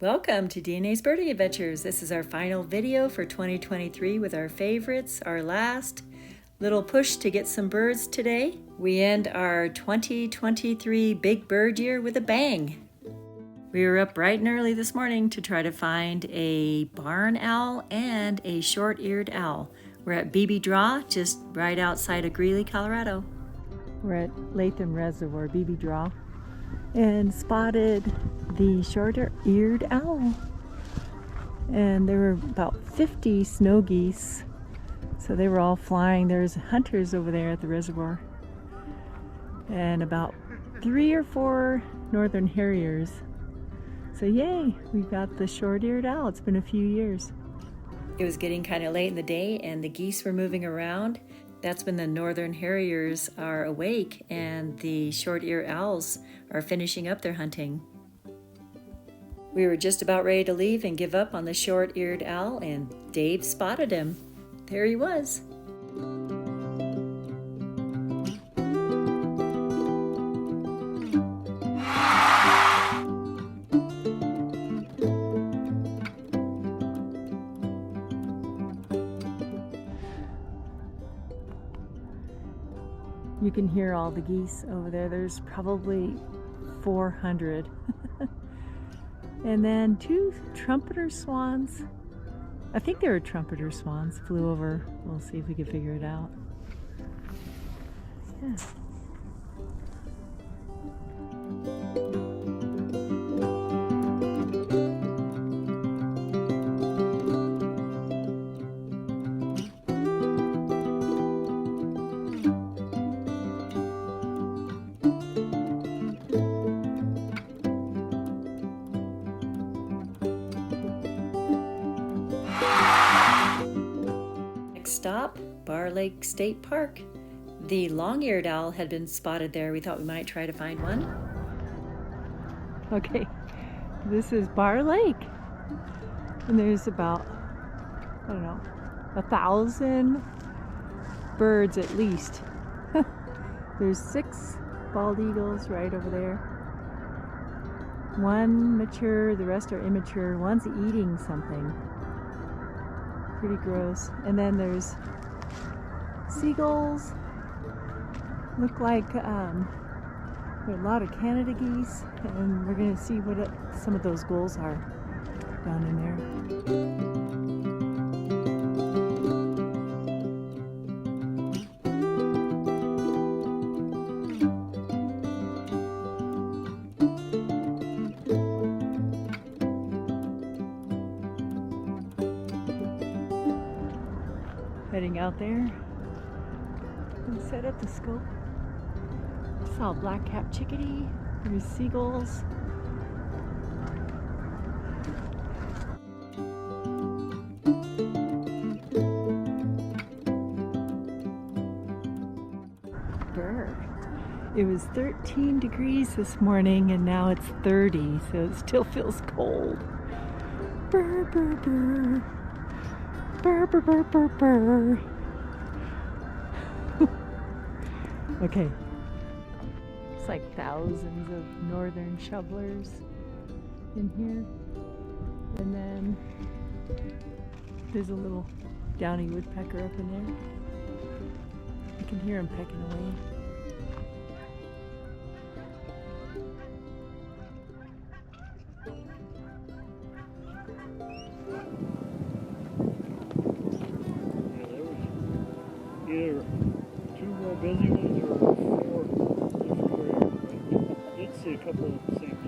Welcome to DNA's Birding Adventures. This is our final video for 2023 with our favorites, our last little push to get some birds today. We end our 2023 big bird year with a bang. We were up bright and early this morning to try to find a barn owl and a short-eared owl. We're at Beebe Draw, just right outside of Greeley, Colorado. We're at Latham Reservoir, Beebe Draw, and spotted the short-eared owl. And there were about 50 snow geese, so they were all flying. There's hunters over there at the reservoir, and about 3 or 4 northern harriers. So yay, we got the short-eared owl. It's been a few years. It was getting kind of late in the day and the geese were moving around. That's when the northern harriers are awake and the short-eared owls are finishing up their hunting. We were just about ready to leave and give up on the short-eared owl, and Dave spotted him. There he was. You can hear all the geese over there. There's probably 400. And then 2 trumpeter swans. I think they were trumpeter swans. Flew over. We'll see if we can figure it out. Yeah. Stop, Bar Lake State Park. The long-eared owl had been spotted there. We thought we might try to find one. Okay, this is Bar Lake. And there's about, 1,000 birds at least. There's 6 bald eagles right over there. 1 mature, the rest are immature. One's eating something. Pretty gross. And then there's seagulls. Look like there are a lot of Canada geese, and we're going to see what some of those gulls are down in there. Heading out there and set up the scope. Saw a black-capped chickadee. There's seagulls. Brr. It was 13 degrees this morning and now it's 30, so it still feels cold. Brr, brr, brr. Burr, burr, burr, burr, burr. Okay. It's like thousands of northern shovelers in here. And then there's a little downy woodpecker up in there. You can hear him pecking away. Either 2 busy ones or 4 different areas. I did see a couple at the same time.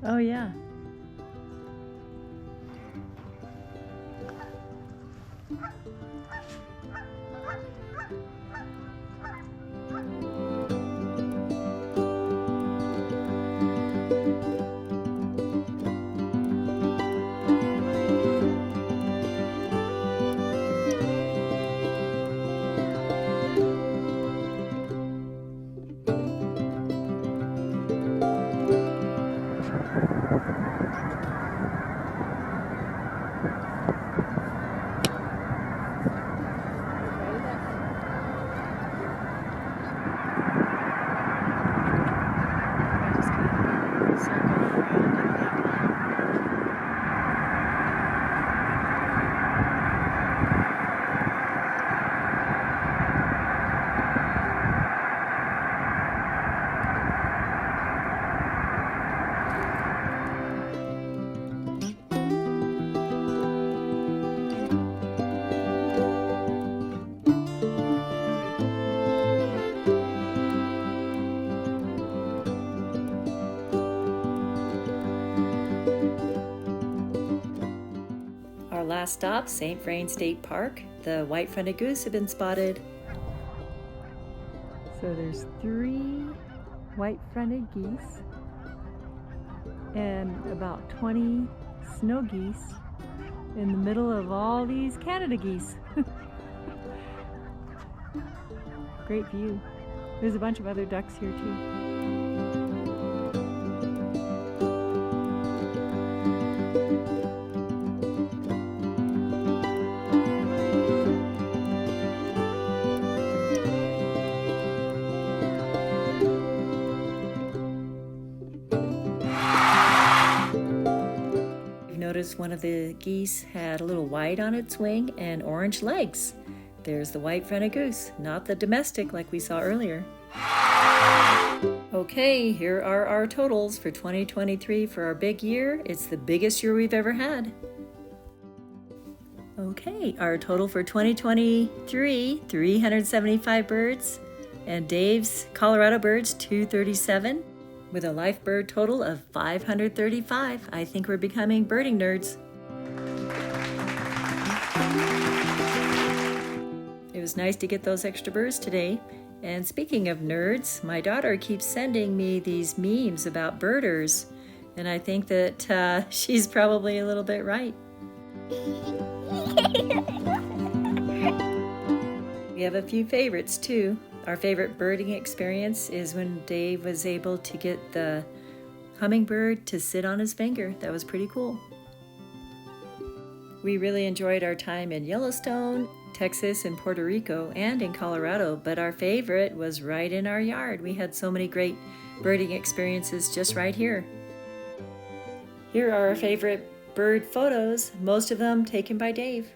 Oh, yeah. Our last stop, St. Vrain State Park. The white-fronted goose have been spotted. So there's 3 white-fronted geese and about 20 snow geese in the middle of all these Canada geese. Great view. There's a bunch of other ducks here too. Notice one of the geese had a little white on its wing and orange legs. There's the white-fronted goose, not the domestic like we saw earlier. Okay, here are our totals for 2023 for our big year. It's the biggest year we've ever had. Okay, our total for 2023, 375 birds, and Dave's Colorado birds, 237. With a life bird total of 535. I think we're becoming birding nerds. It was nice to get those extra birds today. And speaking of nerds, my daughter keeps sending me these memes about birders. And I think that she's probably a little bit right. We have a few favorites too. Our favorite birding experience is when Dave was able to get the hummingbird to sit on his finger. That was pretty cool. We really enjoyed our time in Yellowstone, Texas, and Puerto Rico, and in Colorado, but our favorite was right in our yard. We had so many great birding experiences just right here. Here are our favorite bird photos, most of them taken by Dave.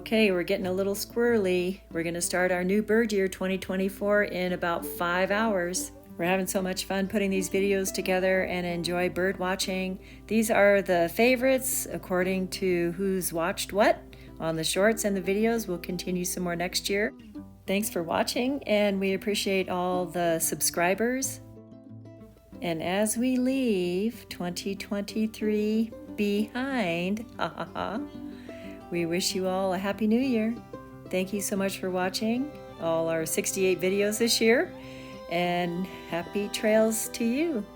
Okay, we're getting a little squirrely. We're going to start our new bird year 2024 in about 5 hours. We're having so much fun putting these videos together and enjoy bird watching. These are the favorites according to who's watched what on the shorts and the videos. We'll continue some more next year. Thanks for watching, and we appreciate all the subscribers. And as we leave 2023 behind, we wish you all a Happy New Year. Thank you so much for watching all our 68 videos this year, and happy trails to you.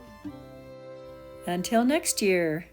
Until next year.